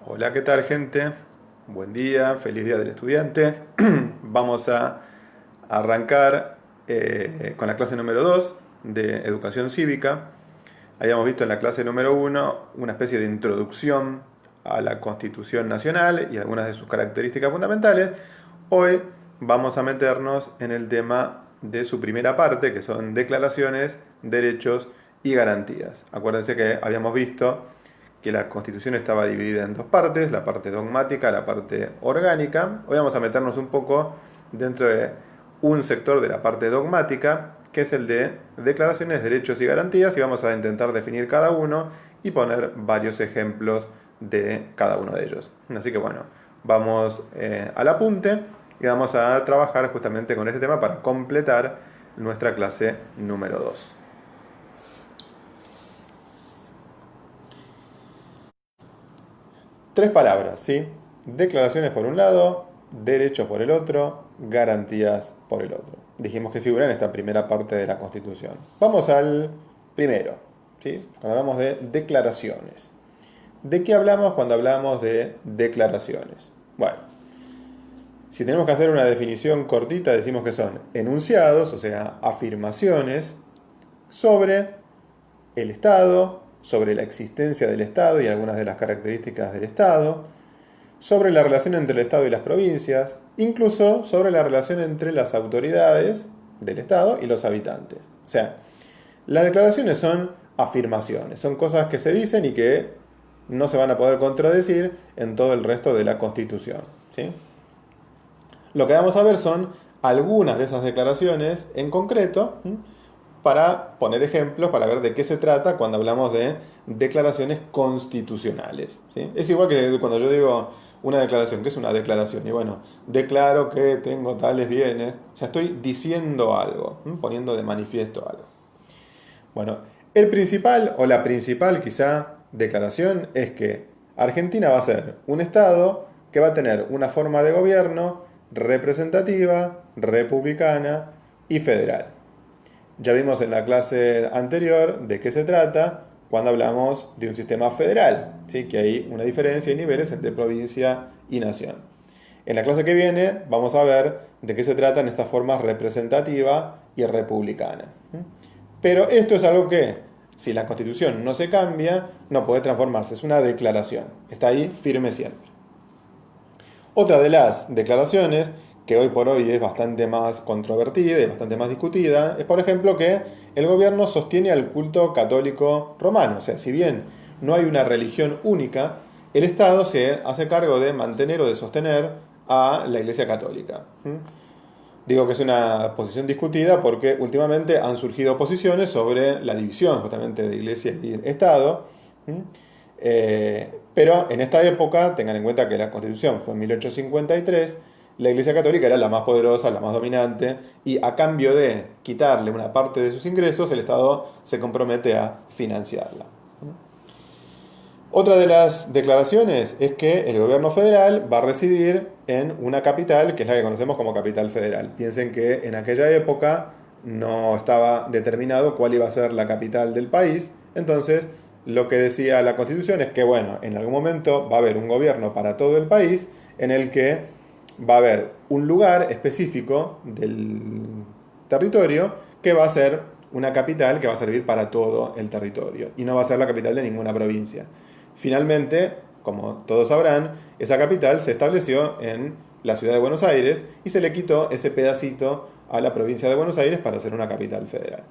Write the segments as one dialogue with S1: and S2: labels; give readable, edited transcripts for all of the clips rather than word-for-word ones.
S1: Hola, ¿qué tal, gente? Buen día, feliz día del estudiante. Vamos a arrancar con la clase número 2 de Educación Cívica. Habíamos visto en la clase número uno una especie de introducción a la Constitución Nacional y algunas de sus características fundamentales. Hoy vamos a meternos en el tema de su primera parte, que son declaraciones, derechos y garantías. Acuérdense que habíamos visto que la Constitución estaba dividida en dos partes, la parte dogmática, la parte orgánica. Hoy vamos a meternos un poco dentro de un sector de la parte dogmática, que es el de declaraciones, derechos y garantías, y vamos a intentar definir cada uno y poner varios ejemplos de cada uno de ellos. Así que bueno, vamos al apunte y vamos a trabajar justamente con este tema para completar nuestra clase número 2. Tres palabras, ¿sí? Declaraciones por un lado, derechos por el otro, garantías por el otro. Dijimos que figura en esta primera parte de la Constitución. Vamos al primero, ¿sí? Cuando hablamos de declaraciones. ¿De qué hablamos cuando hablamos de declaraciones? Bueno, si tenemos que hacer una definición cortita, decimos que son enunciados, o sea, afirmaciones sobre el Estado, sobre la existencia del Estado y algunas de las características del Estado, sobre la relación entre el Estado y las provincias, incluso sobre la relación entre las autoridades del Estado y los habitantes. O sea, las declaraciones son afirmaciones, son cosas que se dicen y que no se van a poder contradecir en todo el resto de la Constitución. ¿Sí? Lo que vamos a ver son algunas de esas declaraciones en concreto, ¿sí?, para poner ejemplos, para ver de qué se trata cuando hablamos de declaraciones constitucionales. ¿Sí? Es igual que cuando yo digo una declaración, ¿qué es una declaración? Y bueno, declaro que tengo tales bienes, o sea, estoy diciendo algo, ¿sí?, poniendo de manifiesto algo. Bueno, el principal o la principal quizá declaración es que Argentina va a ser un Estado que va a tener una forma de gobierno representativa, republicana y federal. Ya vimos en la clase anterior de qué se trata cuando hablamos de un sistema federal, ¿sí?, que hay una diferencia y niveles entre provincia y nación. En la clase que viene vamos a ver de qué se trata en esta forma representativa y republicana. Pero esto es algo que, si la Constitución no se cambia, no puede transformarse, es una declaración, está ahí firme siempre. Otra de las declaraciones, que hoy por hoy es bastante más controvertida y bastante más discutida, es por ejemplo que el gobierno sostiene al culto católico romano. O sea, si bien no hay una religión única, el Estado se hace cargo de mantener o de sostener a la Iglesia Católica. Digo que es una posición discutida porque últimamente han surgido posiciones sobre la división justamente de Iglesia y Estado. Pero en esta época, tengan en cuenta que la Constitución fue en 1853, la Iglesia Católica era la más poderosa, la más dominante, y a cambio de quitarle una parte de sus ingresos, el Estado se compromete a financiarla. Otra de las declaraciones es que el gobierno federal va a residir en una capital, que es la que conocemos como capital federal. Piensen que en aquella época no estaba determinado cuál iba a ser la capital del país, entonces lo que decía la Constitución es que, bueno, en algún momento va a haber un gobierno para todo el país en el que va a haber un lugar específico del territorio que va a ser una capital que va a servir para todo el territorio y no va a ser la capital de ninguna provincia. Finalmente, como todos sabrán, esa capital se estableció en la ciudad de Buenos Aires y se le quitó ese pedacito a la provincia de Buenos Aires para hacer una capital federal.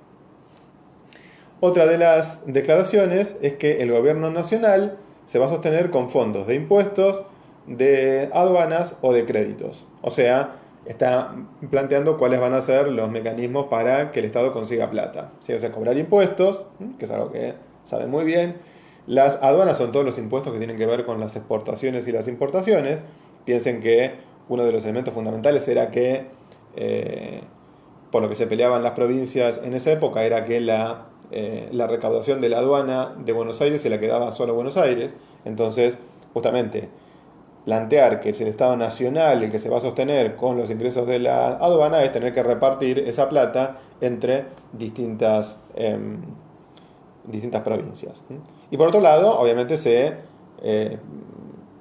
S1: Otra de las declaraciones es que el gobierno nacional se va a sostener con fondos de impuestos, de aduanas o de créditos. O sea, está planteando cuáles van a ser los mecanismos para que el Estado consiga plata. ¿Sí? O sea, cobrar impuestos, que es algo que saben muy bien. Las aduanas son todos los impuestos que tienen que ver con las exportaciones y las importaciones. Piensen que uno de los elementos fundamentales era que, por lo que se peleaban las provincias en esa época, era que la recaudación de la aduana de Buenos Aires se la quedaba solo Buenos Aires. Entonces, justamente, plantear que es el Estado Nacional el que se va a sostener con los ingresos de la aduana es tener que repartir esa plata entre distintas provincias. Y por otro lado, obviamente se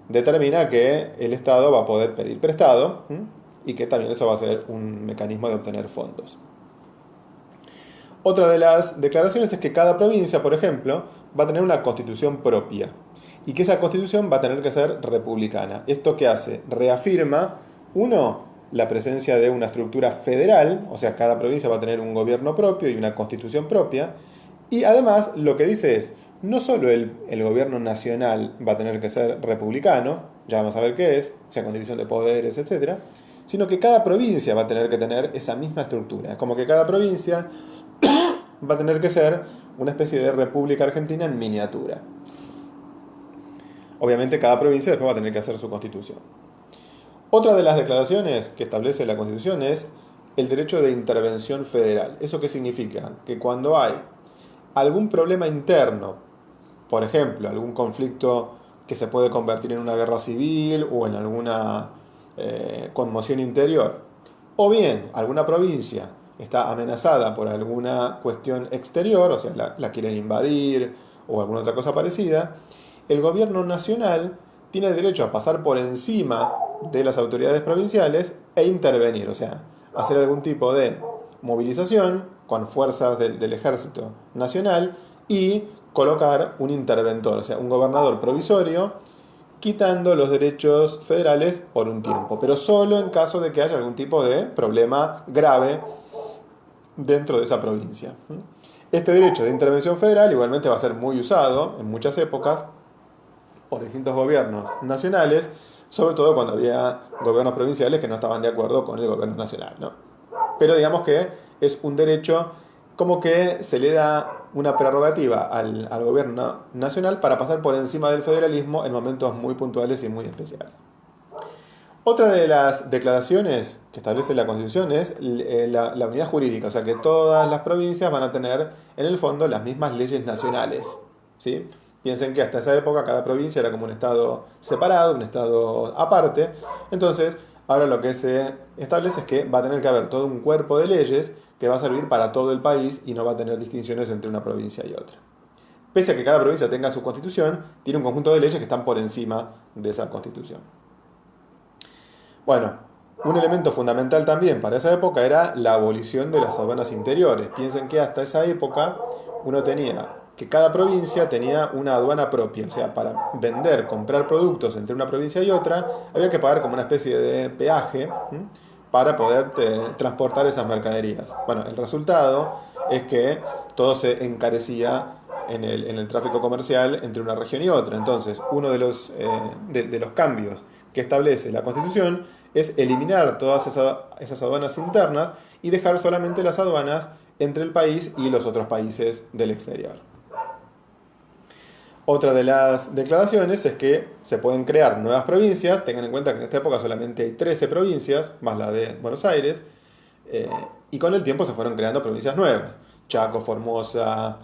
S1: determina que el Estado va a poder pedir prestado, ¿m? Y que también eso va a ser un mecanismo de obtener fondos. Otra de las declaraciones es que cada provincia, por ejemplo, va a tener una constitución propia y que esa constitución va a tener que ser republicana. ¿Esto qué hace? Reafirma, uno, la presencia de una estructura federal, o sea, cada provincia va a tener un gobierno propio y una constitución propia, y además lo que dice es, no solo el gobierno nacional va a tener que ser republicano, ya vamos a ver qué es, o sea, con división de poderes, etcétera, sino que cada provincia va a tener que tener esa misma estructura. Es como que cada provincia va a tener que ser una especie de República Argentina en miniatura. Obviamente cada provincia después va a tener que hacer su constitución. Otra de las declaraciones que establece la Constitución es el derecho de intervención federal. ¿Eso qué significa? Que cuando hay algún problema interno, por ejemplo, algún conflicto que se puede convertir en una guerra civil o en alguna conmoción interior, o bien alguna provincia está amenazada por alguna cuestión exterior, o sea, la quieren invadir o alguna otra cosa parecida, el gobierno nacional tiene el derecho a pasar por encima de las autoridades provinciales e intervenir, o sea, hacer algún tipo de movilización con fuerzas del ejército nacional y colocar un interventor, o sea, un gobernador provisorio, quitando los derechos federales por un tiempo, pero solo en caso de que haya algún tipo de problema grave dentro de esa provincia. Este derecho de intervención federal igualmente va a ser muy usado en muchas épocas por distintos gobiernos nacionales, sobre todo cuando había gobiernos provinciales que no estaban de acuerdo con el gobierno nacional, ¿no? Pero digamos que es un derecho como que se le da una prerrogativa al gobierno nacional para pasar por encima del federalismo en momentos muy puntuales y muy especiales. Otra de las declaraciones que establece la Constitución es la unidad jurídica, o sea que todas las provincias van a tener en el fondo las mismas leyes nacionales, ¿sí? Piensen que hasta esa época cada provincia era como un estado separado, un estado aparte. Entonces, ahora lo que se establece es que va a tener que haber todo un cuerpo de leyes que va a servir para todo el país y no va a tener distinciones entre una provincia y otra. Pese a que cada provincia tenga su constitución, tiene un conjunto de leyes que están por encima de esa constitución. Bueno, un elemento fundamental también para esa época era la abolición de las aduanas interiores. Piensen que hasta esa época uno tenía que cada provincia tenía una aduana propia, o sea, para vender, comprar productos entre una provincia y otra, había que pagar como una especie de peaje, ¿m? Para poder transportar esas mercaderías. Bueno, el resultado es que todo se encarecía en el tráfico comercial entre una región y otra. Entonces, uno de los cambios que establece la Constitución es eliminar todas esas aduanas internas y dejar solamente las aduanas entre el país y los otros países del exterior. Otra de las declaraciones es que se pueden crear nuevas provincias. Tengan en cuenta que en esta época solamente hay 13 provincias, más la de Buenos Aires, y con el tiempo se fueron creando provincias nuevas. Chaco, Formosa,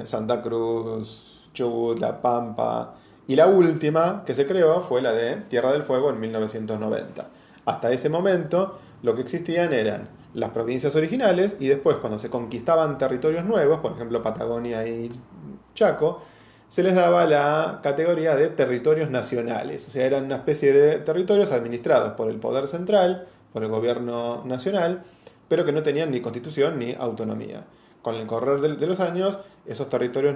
S1: Santa Cruz, Chubut, La Pampa. Y la última que se creó fue la de Tierra del Fuego en 1990. Hasta ese momento lo que existían eran las provincias originales y después cuando se conquistaban territorios nuevos, por ejemplo Patagonia y Chaco, se les daba la categoría de territorios nacionales. O sea, eran una especie de territorios administrados por el poder central, por el gobierno nacional, pero que no tenían ni constitución ni autonomía. Con el correr de los años, esos territorios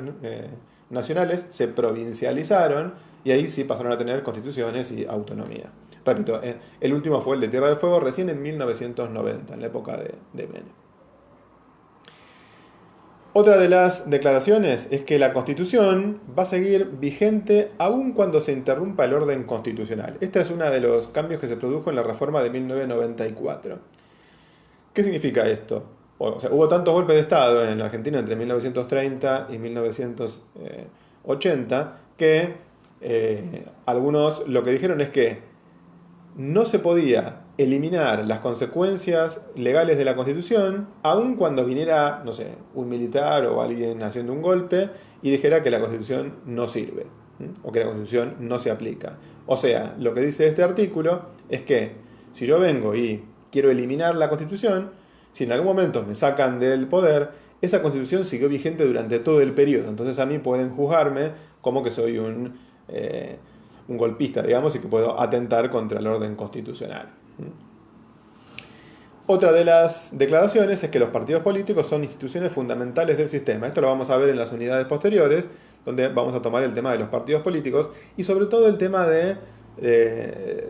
S1: nacionales se provincializaron y ahí sí pasaron a tener constituciones y autonomía. Repito, el último fue el de Tierra del Fuego recién en 1990, en la época de Menem. Otra de las declaraciones es que la Constitución va a seguir vigente aun cuando se interrumpa el orden constitucional. Este es uno de los cambios que se produjo en la reforma de 1994. ¿Qué significa esto? O sea, hubo tantos golpes de Estado en la Argentina entre 1930 y 1980 que algunos lo que dijeron es que no se podía eliminar las consecuencias legales de la Constitución, aun cuando viniera, no sé, un militar o alguien haciendo un golpe y dijera que la Constitución no sirve, o que la Constitución no se aplica. O sea, lo que dice este artículo es que si yo vengo y quiero eliminar la Constitución, si en algún momento me sacan del poder, esa Constitución siguió vigente durante todo el periodo. Entonces a mí pueden juzgarme como que soy un un golpista, digamos, y que puedo atentar contra el orden constitucional. Otra de las declaraciones es que los partidos políticos son instituciones fundamentales del sistema. Esto lo vamos a ver en las unidades posteriores, donde vamos a tomar el tema de los partidos políticos y sobre todo el tema de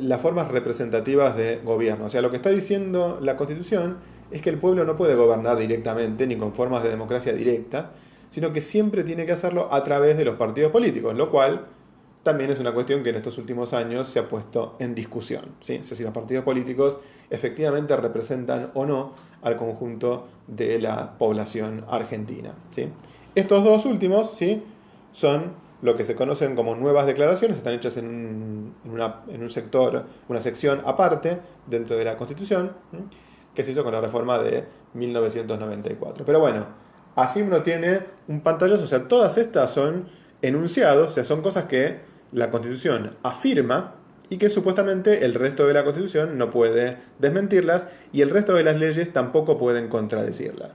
S1: las formas representativas de gobierno. O sea, lo que está diciendo la Constitución es que el pueblo no puede gobernar directamente ni con formas de democracia directa, sino que siempre tiene que hacerlo a través de los partidos políticos, lo cual también es una cuestión que en estos últimos años se ha puesto en discusión, ¿sí? O sea, si los partidos políticos efectivamente representan o no al conjunto de la población argentina, ¿sí? Estos dos últimos, ¿sí?, son lo que se conocen como nuevas declaraciones, están hechas en un sector, una sección aparte dentro de la Constitución, ¿sí?, que se hizo con la reforma de 1994. Pero bueno, así uno tiene un pantallazo, o sea, todas estas son enunciados, o sea, son cosas que la Constitución afirma y que supuestamente el resto de la Constitución no puede desmentirlas y el resto de las leyes tampoco pueden contradecirlas.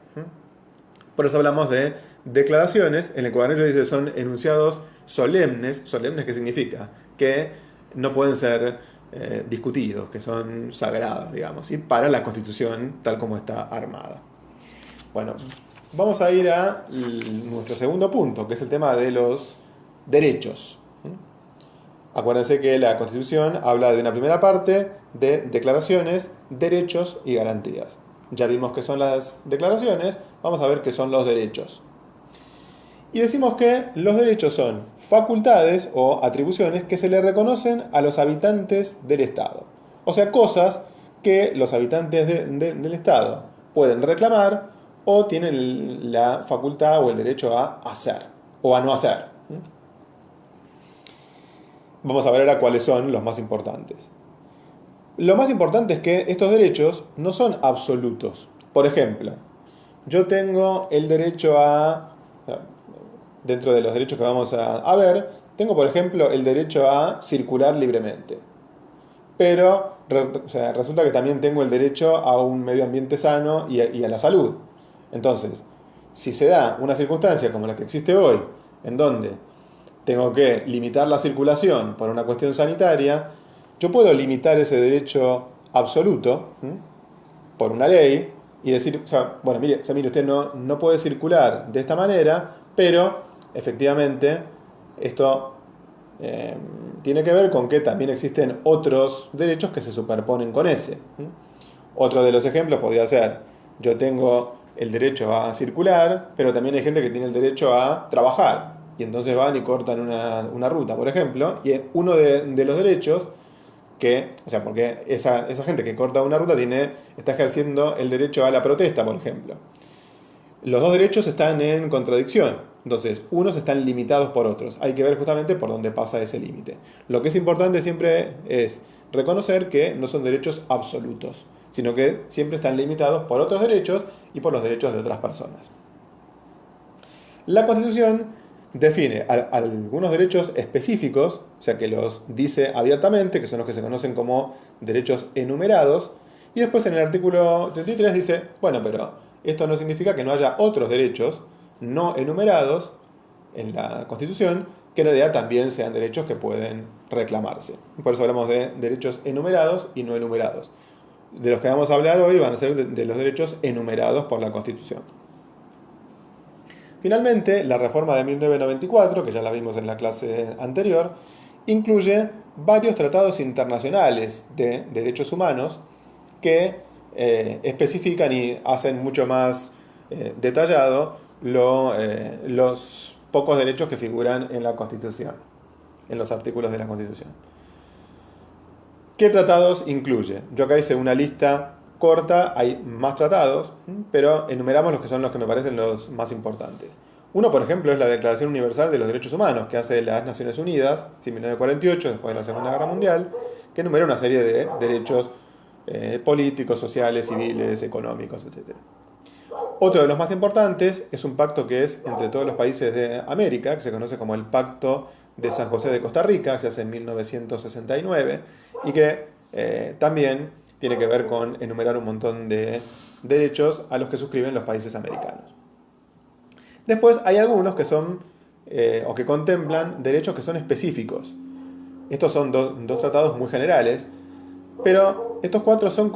S1: Por eso hablamos de declaraciones, en el cual ellos dicen son enunciados solemnes. ¿Solemnes qué significa? Que no pueden ser discutidos, que son sagrados, digamos, ¿sí?, para la Constitución tal como está armada. Bueno, vamos a ir a nuestro segundo punto, que es el tema de los derechos. Acuérdense que la Constitución habla de una primera parte de declaraciones, derechos y garantías. Ya vimos qué son las declaraciones, vamos a ver qué son los derechos. Y decimos que los derechos son facultades o atribuciones que se le reconocen a los habitantes del Estado. O sea, cosas que los habitantes del Estado pueden reclamar o tienen la facultad o el derecho a hacer o a no hacer. Vamos a ver ahora cuáles son los más importantes. Lo más importante es que estos derechos no son absolutos. Por ejemplo, yo tengo el derecho dentro de los derechos que vamos a ver, tengo por ejemplo el derecho a circular libremente. Pero resulta que también tengo el derecho a un medio ambiente sano y a la salud. Entonces, si se da una circunstancia como la que existe hoy, en donde tengo que limitar la circulación por una cuestión sanitaria, yo puedo limitar ese derecho absoluto por una ley y decir, bueno, mire usted no puede circular de esta manera, pero efectivamente esto tiene que ver con que también existen otros derechos que se superponen con ese. Otro de los ejemplos podría ser, yo tengo el derecho a circular, pero también hay gente que tiene el derecho a trabajar. Y entonces van y cortan una ruta, por ejemplo, y uno de los derechos porque esa gente que corta una ruta está ejerciendo el derecho a la protesta, por ejemplo. Los dos derechos están en contradicción, entonces unos están limitados por otros. Hay que ver justamente por dónde pasa ese límite. Lo que es importante siempre es reconocer que no son derechos absolutos, sino que siempre están limitados por otros derechos y por los derechos de otras personas. La Constitución define algunos derechos específicos, o sea que los dice abiertamente, que son los que se conocen como derechos enumerados, y después en el artículo 33 dice, bueno, pero esto no significa que no haya otros derechos no enumerados en la Constitución, que en realidad también sean derechos que pueden reclamarse. Por eso hablamos de derechos enumerados y no enumerados. De los que vamos a hablar hoy van a ser de los derechos enumerados por la Constitución. Finalmente, la reforma de 1994, que ya la vimos en la clase anterior, incluye varios tratados internacionales de derechos humanos que especifican y hacen mucho más detallado los pocos derechos que figuran en la Constitución, en los artículos de la Constitución. ¿Qué tratados incluye? Yo acá hice una lista corta, hay más tratados, pero enumeramos los que son los que me parecen los más importantes. Uno, por ejemplo, es la Declaración Universal de los Derechos Humanos, que hace las Naciones Unidas, en 1948, después de la Segunda Guerra Mundial, que enumera una serie de derechos políticos, sociales, civiles, económicos, etc. Otro de los más importantes es un pacto que es entre todos los países de América, que se conoce como el Pacto de San José de Costa Rica, que se hace en 1969, y que también tiene que ver con enumerar un montón de derechos a los que suscriben los países americanos. Después hay algunos que son o que contemplan derechos que son específicos. Estos son dos tratados muy generales, pero estos cuatro son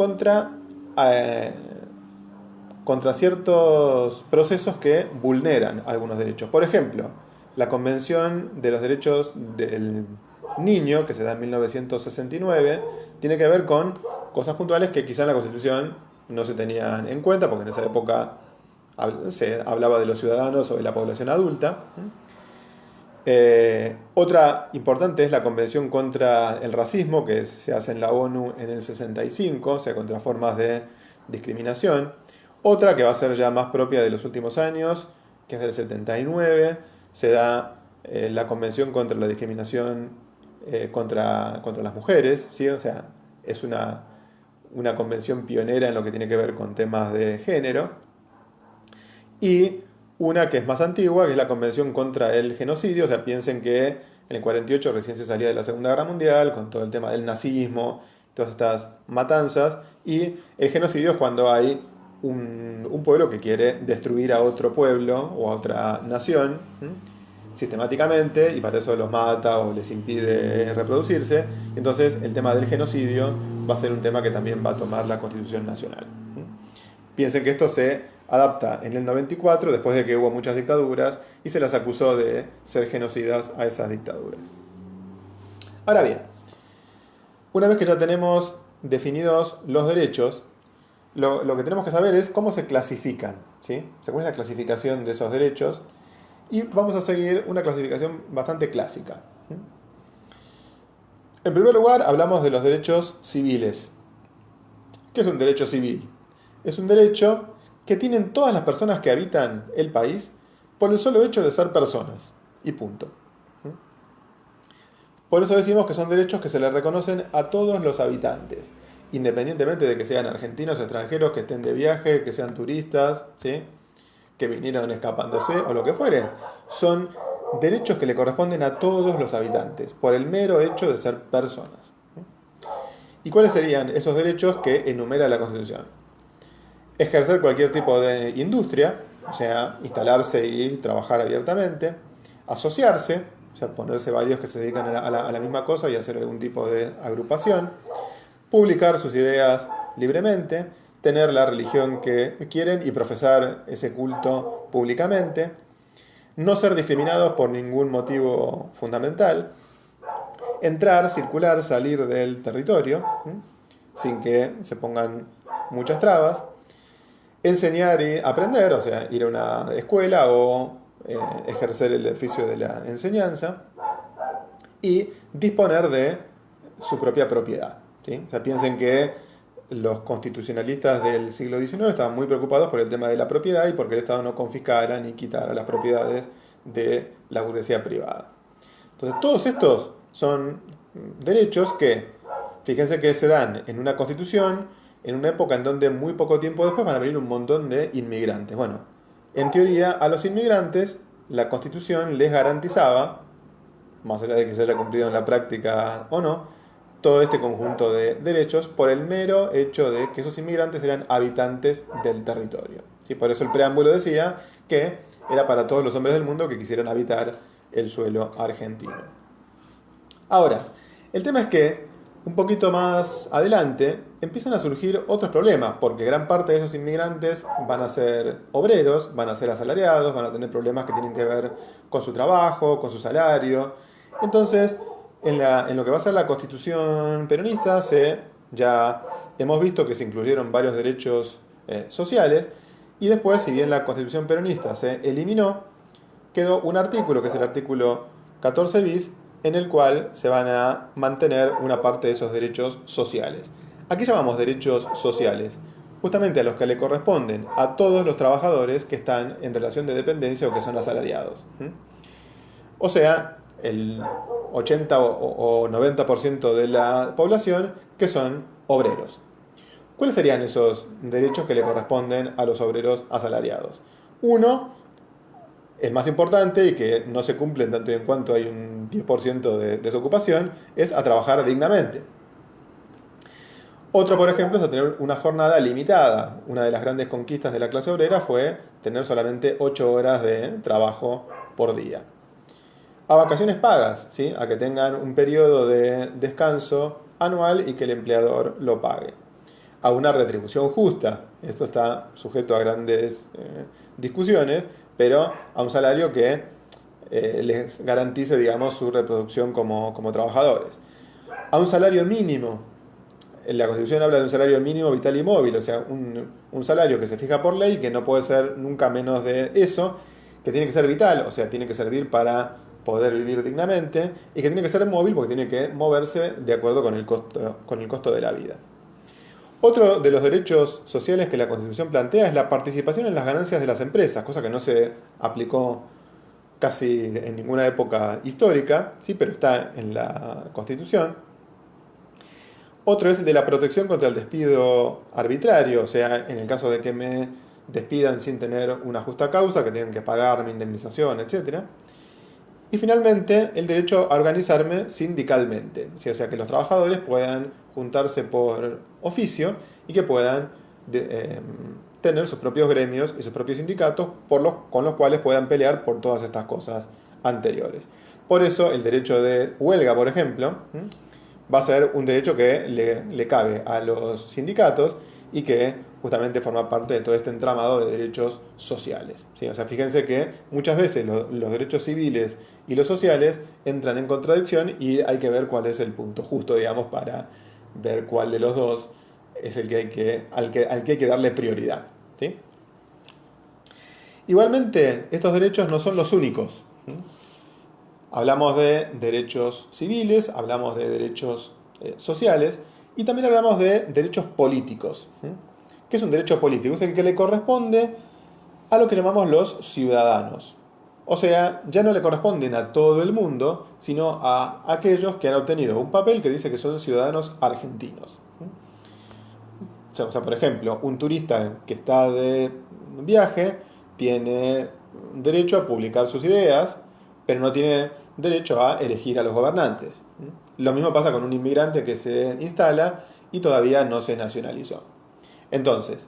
S1: eh, contra ciertos procesos que vulneran algunos derechos. Por ejemplo, la Convención de los Derechos del Niño, que se da en 1969, tiene que ver con cosas puntuales que quizá en la Constitución no se tenían en cuenta, porque en esa época se hablaba de los ciudadanos o de la población adulta. Otra importante es la Convención contra el Racismo, que se hace en la ONU en el 65, o sea, contra formas de discriminación. Otra que va a ser ya más propia de los últimos años, que es del 79, se da la Convención contra la Discriminación contra las mujeres, ¿sí? O sea, es una convención pionera en lo que tiene que ver con temas de género. Y una que es más antigua, que es la Convención contra el Genocidio. O sea, piensen que en el 48 recién se salía de la Segunda Guerra Mundial, con todo el tema del nazismo, todas estas matanzas. Y el genocidio es cuando hay un pueblo que quiere destruir a otro pueblo o a otra nación, ¿m? Sistemáticamente, y para eso los mata o les impide reproducirse. Entonces el tema del genocidio va a ser un tema que también va a tomar la Constitución Nacional. Piensen que esto se adapta en el 94, después de que hubo muchas dictaduras, y se las acusó de ser genocidas a esas dictaduras. Ahora bien, una vez que ya tenemos definidos los derechos, lo que tenemos que saber es cómo se clasifican, ¿sí? Según la clasificación de esos derechos, y vamos a seguir una clasificación bastante clásica. En primer lugar, hablamos de los derechos civiles. ¿Qué es un derecho civil? Es un derecho que tienen todas las personas que habitan el país por el solo hecho de ser personas. Y punto. Por eso decimos que son derechos que se les reconocen a todos los habitantes, independientemente de que sean argentinos, extranjeros, que estén de viaje, que sean turistas, ¿sí? Que vinieron escapándose o lo que fuere. Son derechos que le corresponden a todos los habitantes, por el mero hecho de ser personas. ¿Y cuáles serían esos derechos que enumera la Constitución? Ejercer cualquier tipo de industria, o sea, instalarse y trabajar abiertamente, asociarse, o sea, ponerse varios que se dedican a la misma cosa y hacer algún tipo de agrupación, publicar sus ideas libremente, tener la religión que quieren y profesar ese culto públicamente, no ser discriminados por ningún motivo fundamental, entrar, circular, salir del territorio, sin que se pongan muchas trabas, enseñar y aprender, o sea, ir a una escuela o ejercer el oficio de la enseñanza, y disponer de su propia propiedad, ¿sí? O sea, piensen que los constitucionalistas del siglo XIX estaban muy preocupados por el tema de la propiedad y porque el Estado no confiscara ni quitara las propiedades de la burguesía privada. Entonces, todos estos son derechos que, fíjense que se dan en una constitución, en una época en donde muy poco tiempo después van a venir un montón de inmigrantes. Bueno, en teoría a los inmigrantes la constitución les garantizaba, más allá de que se haya cumplido en la práctica o no, todo este conjunto de derechos por el mero hecho de que esos inmigrantes eran habitantes del territorio. ¿Sí? Por eso el preámbulo decía que era para todos los hombres del mundo que quisieran habitar el suelo argentino. Ahora, el tema es que un poquito más adelante empiezan a surgir otros problemas, porque gran parte de esos inmigrantes van a ser obreros, van a ser asalariados, van a tener problemas que tienen que ver con su trabajo, con su salario. Entonces, en lo que va a ser la constitución peronista, ya hemos visto que se incluyeron varios derechos sociales, y después, si bien la constitución peronista se eliminó, quedó un artículo, que es el artículo 14 bis, en el cual se van a mantener una parte de esos derechos sociales. ¿A qué llamamos derechos sociales? Justamente a los que le corresponden a todos los trabajadores que están en relación de dependencia o que son asalariados. O sea, el 80 o 90% de la población que son obreros. ¿Cuáles serían esos derechos que le corresponden a los obreros asalariados? Uno, el más importante y que no se cumple en tanto y en cuanto hay un 10% de desocupación, es a trabajar dignamente. Otro, por ejemplo, es a tener una jornada limitada. Una de las grandes conquistas de la clase obrera fue tener solamente 8 horas de trabajo por día. a vacaciones pagas, ¿sí? A que tengan un periodo de descanso anual y que el empleador lo pague. A una retribución justa, esto está sujeto a grandes discusiones, pero a un salario que les garantice, digamos, su reproducción como trabajadores. A un salario mínimo, la Constitución habla de un salario mínimo vital y móvil, o sea, un salario que se fija por ley, que no puede ser nunca menos de eso, que tiene que ser vital, o sea, tiene que servir para poder vivir dignamente, y que tiene que ser móvil porque tiene que moverse de acuerdo con el costo de la vida. Otro de los derechos sociales que la Constitución plantea es la participación en las ganancias de las empresas, cosa que no se aplicó casi en ninguna época histórica, sí, pero está en la Constitución. Otro es el de la protección contra el despido arbitrario, o sea, en el caso de que me despidan sin tener una justa causa, que tengan que pagar mi indemnización, etc. Y finalmente, el derecho a organizarme sindicalmente, ¿sí? O sea, que los trabajadores puedan juntarse por oficio y que puedan tener sus propios gremios y sus propios sindicatos con los cuales puedan pelear por todas estas cosas anteriores. Por eso, el derecho de huelga, por ejemplo, va a ser un derecho que le cabe a los sindicatos y que justamente forma parte de todo este entramado de derechos sociales, ¿sí? O sea, fíjense que muchas veces los derechos civiles y los sociales entran en contradicción y hay que ver cuál es el punto justo, digamos, para ver cuál de los dos es el que al que hay que darle prioridad, ¿sí? Igualmente, estos derechos no son los únicos, ¿sí? Hablamos de derechos civiles, hablamos de derechos sociales y también hablamos de derechos políticos. ¿Qué es un derecho político? Es el que le corresponde a lo que llamamos los ciudadanos. O sea, ya no le corresponden a todo el mundo, sino a aquellos que han obtenido un papel que dice que son ciudadanos argentinos. O sea, por ejemplo, un turista que está de viaje tiene derecho a publicar sus ideas, pero no tiene derecho a elegir a los gobernantes. Lo mismo pasa con un inmigrante que se instala y todavía no se nacionalizó. Entonces,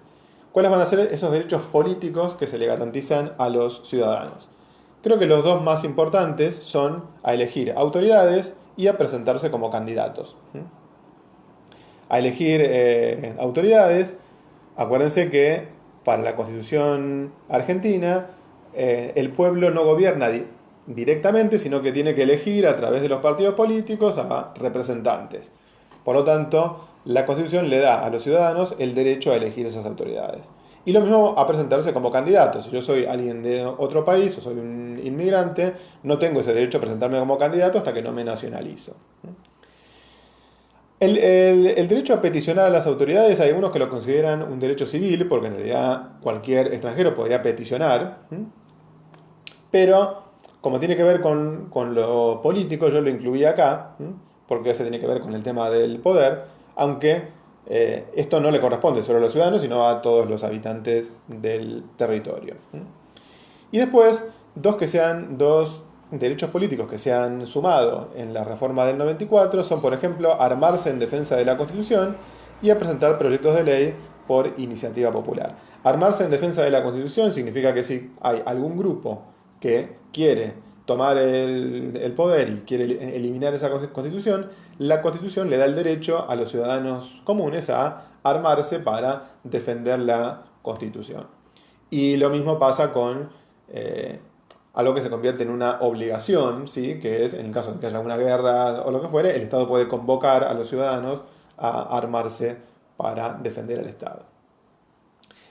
S1: ¿cuáles van a ser esos derechos políticos que se le garantizan a los ciudadanos? Creo que los dos más importantes son a elegir autoridades y a presentarse como candidatos. A elegir autoridades, acuérdense que para la Constitución argentina el pueblo no gobierna directamente, sino que tiene que elegir a través de los partidos políticos a representantes. Por lo tanto, la Constitución le da a los ciudadanos el derecho a elegir esas autoridades. Y lo mismo a presentarse como candidato. Si yo soy alguien de otro país o soy un inmigrante, no tengo ese derecho a presentarme como candidato hasta que no me nacionalizo. El derecho a peticionar a las autoridades, hay algunos que lo consideran un derecho civil, porque en realidad cualquier extranjero podría peticionar, pero como tiene que ver con lo político, yo lo incluí acá, porque se tiene que ver con el tema del poder, aunque esto no le corresponde solo a los ciudadanos, sino a todos los habitantes del territorio. Y después, dos derechos políticos que se han sumado en la reforma del 94 son, por ejemplo, armarse en defensa de la Constitución y a presentar proyectos de ley por iniciativa popular. Armarse en defensa de la Constitución significa que si hay algún grupo que quiere tomar el poder y quiere eliminar esa Constitución, la Constitución le da el derecho a los ciudadanos comunes a armarse para defender la Constitución. Y lo mismo pasa con algo que se convierte en una obligación, ¿sí? Que es, en el caso de que haya una guerra o lo que fuere, el Estado puede convocar a los ciudadanos a armarse para defender al Estado.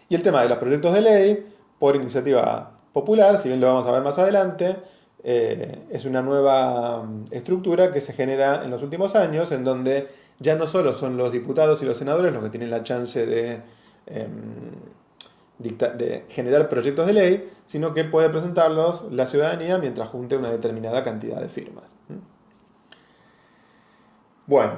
S1: Y el tema de los proyectos de ley por iniciativa popular, si bien lo vamos a ver más adelante, es una nueva estructura que se genera en los últimos años, en donde ya no solo son los diputados y los senadores los que tienen la chance de generar proyectos de ley, sino que puede presentarlos la ciudadanía mientras junte una determinada cantidad de firmas. Bueno,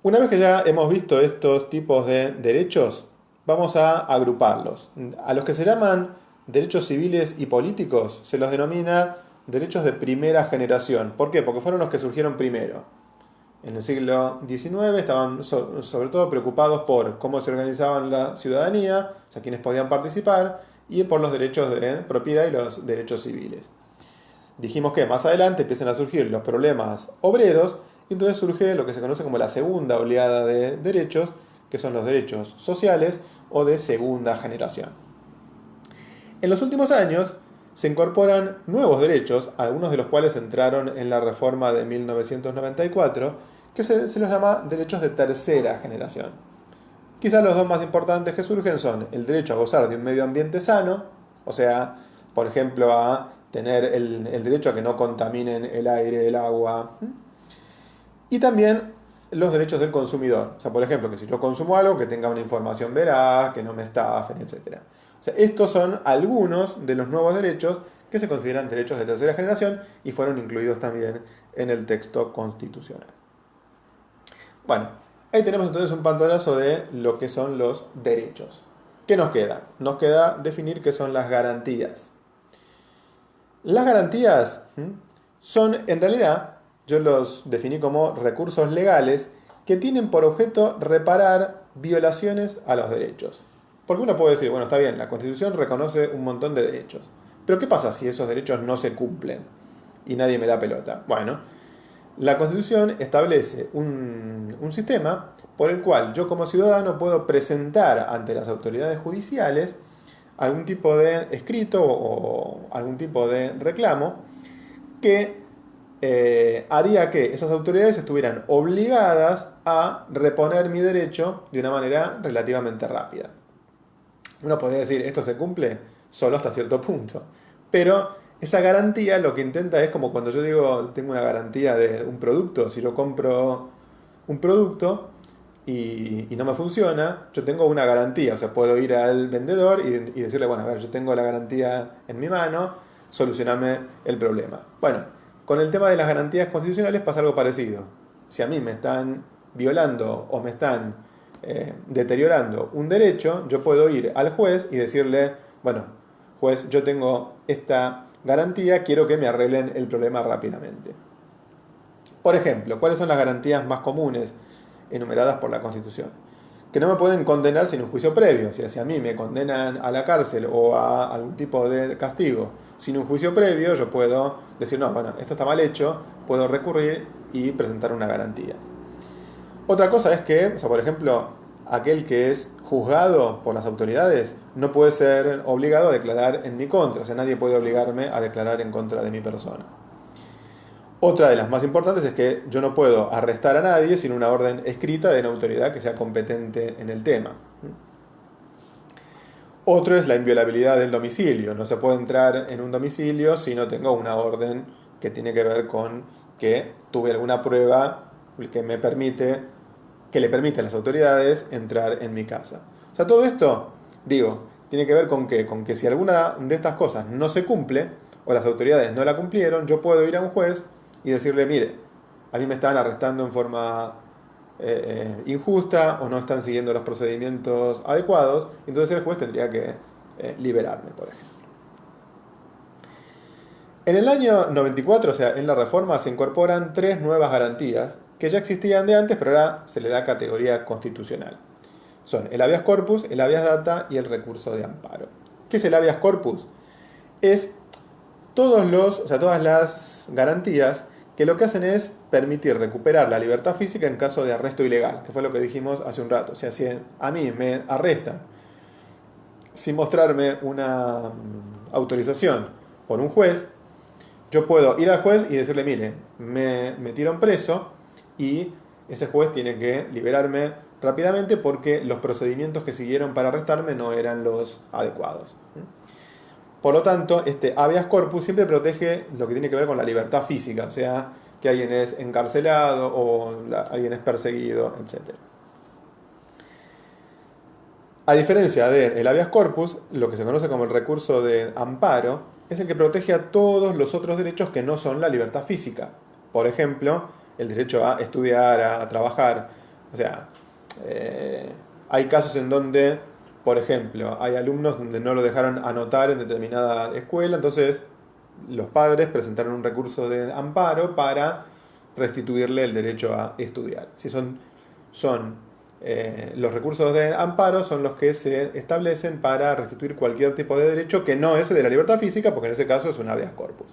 S1: una vez que ya hemos visto estos tipos de derechos, vamos a agruparlos. A los que se llaman derechos civiles y políticos se los denomina derechos de primera generación. ¿Por qué? Porque fueron los que surgieron primero. En el siglo XIX estaban sobre todo preocupados por cómo se organizaban la ciudadanía, o sea, quiénes podían participar, y por los derechos de propiedad y los derechos civiles. Dijimos que más adelante empiezan a surgir los problemas obreros y entonces surge lo que se conoce como la segunda oleada de derechos, que son los derechos sociales o de segunda generación. En los últimos años se incorporan nuevos derechos, algunos de los cuales entraron en la reforma de 1994, que se los llama derechos de tercera generación. Quizás los dos más importantes que surgen son el derecho a gozar de un medio ambiente sano, o sea, por ejemplo, a tener el derecho a que no contaminen el aire, el agua, y también los derechos del consumidor. O sea, por ejemplo, que si yo consumo algo, que tenga una información veraz, que no me estafen, etc. O sea, estos son algunos de los nuevos derechos que se consideran derechos de tercera generación y fueron incluidos también en el texto constitucional. Bueno, ahí tenemos entonces un pantallazo de lo que son los derechos. ¿Qué nos queda? Nos queda definir qué son las garantías. Las garantías son, en realidad, yo los definí como recursos legales que tienen por objeto reparar violaciones a los derechos. Porque uno puede decir, bueno, está bien, la Constitución reconoce un montón de derechos. Pero ¿qué pasa si esos derechos no se cumplen y nadie me da pelota? Bueno, la Constitución establece un sistema por el cual yo como ciudadano puedo presentar ante las autoridades judiciales algún tipo de escrito o algún tipo de reclamo que haría que esas autoridades estuvieran obligadas a reponer mi derecho de una manera relativamente rápida. Uno podría decir, esto se cumple solo hasta cierto punto, pero esa garantía lo que intenta es como cuando yo digo, tengo una garantía de un producto, si yo compro un producto y no me funciona, yo tengo una garantía, o sea, puedo ir al vendedor y decirle, bueno, a ver, yo tengo la garantía en mi mano, solucioname el problema. Bueno, con el tema de las garantías constitucionales pasa algo parecido. Si a mí me están violando o me están deteriorando un derecho, yo puedo ir al juez y decirle, bueno, juez, yo tengo esta garantía, quiero que me arreglen el problema rápidamente. Por ejemplo, ¿cuáles son las garantías más comunes enumeradas por la Constitución? Que no me pueden condenar sin un juicio previo. O sea, si a mí me condenan a la cárcel o a algún tipo de castigo sin un juicio previo, yo puedo decir, no, bueno, esto está mal hecho, puedo recurrir y presentar una garantía. Otra cosa es que, o sea, por ejemplo, aquel que es juzgado por las autoridades no puede ser obligado a declarar en mi contra. O sea, nadie puede obligarme a declarar en contra de mi persona. Otra de las más importantes es que yo no puedo arrestar a nadie sin una orden escrita de una autoridad que sea competente en el tema. Otro es la inviolabilidad del domicilio. No se puede entrar en un domicilio si no tengo una orden que tiene que ver con que tuve alguna prueba que me permite, que le permite a las autoridades entrar en mi casa. O sea, todo esto, digo, tiene que ver con que si alguna de estas cosas no se cumple o las autoridades no la cumplieron, yo puedo ir a un juez y decirle, mire, a mí me están arrestando en forma injusta o no están siguiendo los procedimientos adecuados, entonces el juez tendría que liberarme, por ejemplo. En el año 94, o sea, en la reforma, se incorporan tres nuevas garantías que ya existían de antes, pero ahora se le da categoría constitucional. Son el habeas corpus, el habeas data y el recurso de amparo. ¿Qué es el habeas corpus? Es todas las garantías que lo que hacen es permitir recuperar la libertad física en caso de arresto ilegal, que fue lo que dijimos hace un rato. O sea, si a mí me arrestan sin mostrarme una autorización por un juez, yo puedo ir al juez y decirle, mire, me metieron preso y ese juez tiene que liberarme rápidamente porque los procedimientos que siguieron para arrestarme no eran los adecuados. Por lo tanto, este habeas corpus siempre protege lo que tiene que ver con la libertad física, o sea, que alguien es encarcelado o alguien es perseguido, etc. A diferencia del habeas corpus, lo que se conoce como el recurso de amparo es el que protege a todos los otros derechos que no son la libertad física. Por ejemplo, el derecho a estudiar, a trabajar. O sea, hay casos en donde, por ejemplo, hay alumnos donde no lo dejaron anotar en determinada escuela, entonces los padres presentaron un recurso de amparo para restituirle el derecho a estudiar. Si los recursos de amparo son los que se establecen para restituir cualquier tipo de derecho que no es de la libertad física, porque en ese caso es un habeas corpus.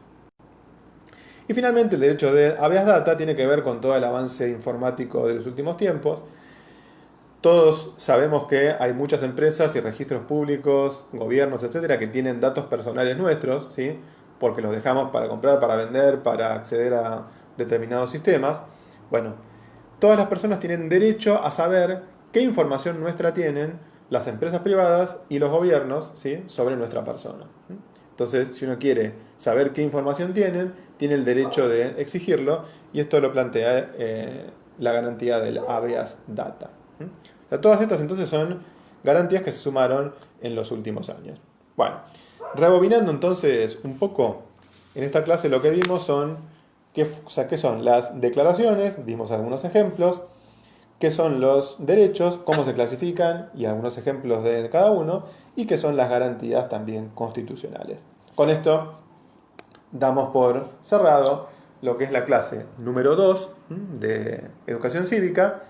S1: Y finalmente el derecho de habeas data tiene que ver con todo el avance informático de los últimos tiempos. Todos sabemos que hay muchas empresas y registros públicos, gobiernos, etcétera, que tienen datos personales nuestros, ¿sí? Porque los dejamos para comprar, para vender, para acceder a determinados sistemas. Bueno, todas las personas tienen derecho a saber qué información nuestra tienen las empresas privadas y los gobiernos, ¿sí? Sobre nuestra persona. Entonces, si uno quiere saber qué información tienen, tiene el derecho de exigirlo y esto lo plantea la garantía del habeas data. O sea, todas estas entonces son garantías que se sumaron en los últimos años. Bueno, rebobinando entonces un poco, en esta clase lo que vimos son qué son las declaraciones, vimos algunos ejemplos, qué son los derechos, cómo se clasifican y algunos ejemplos de cada uno, y qué son las garantías también constitucionales. Con esto damos por cerrado lo que es la clase número 2 de educación cívica.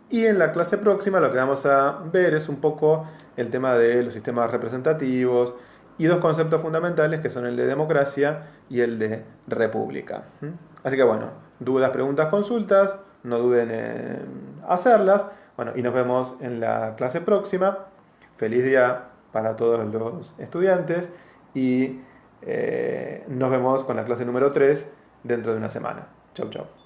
S1: Y en la clase próxima lo que vamos a ver es un poco el tema de los sistemas representativos y dos conceptos fundamentales que son el de democracia y el de república. Así que bueno, dudas, preguntas, consultas, no duden en hacerlas. Bueno, y nos vemos en la clase próxima. Feliz día para todos los estudiantes y nos vemos con la clase número 3 dentro de una semana. Chau, chau.